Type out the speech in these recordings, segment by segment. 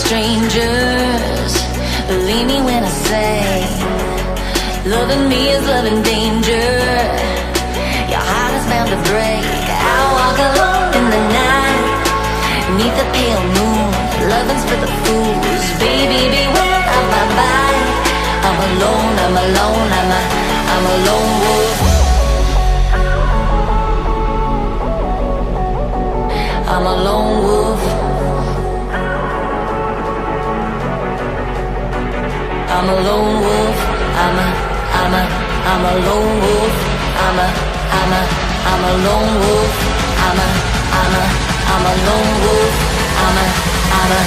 strangers. Believe me when I say, loving me is loving danger. Your heart is bound to break. I walk alone in the night, neath the pale moon. Loving's for the fools. Baby, beware of my bite. I'm alone, I'm alone, I'm a lone wolf. I'm a lone wolf. I'm a lone wolf. I'm a lone wolf. I'm a lone wolf. I'm a lone wolf. I'm a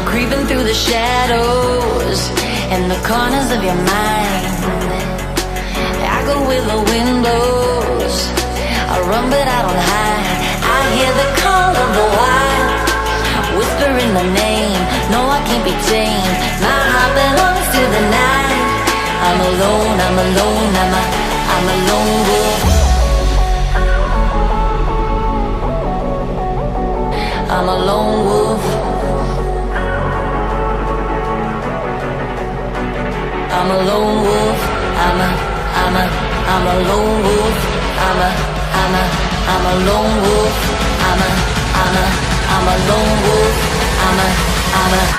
creeping through the shadows and the corners of your mind. I go where the wind blows. I run but I don't hide. I hear the call of the wild, whispering the name. No, I can't be tamed. My heart belongs to the night. I'm alone, I'm alone, I'm a lone wolf. I'm a lone wolf. I'm a lone wolf. I'm a lone wolf. I'm a lone wolf. I'm a lone wolf. I'm a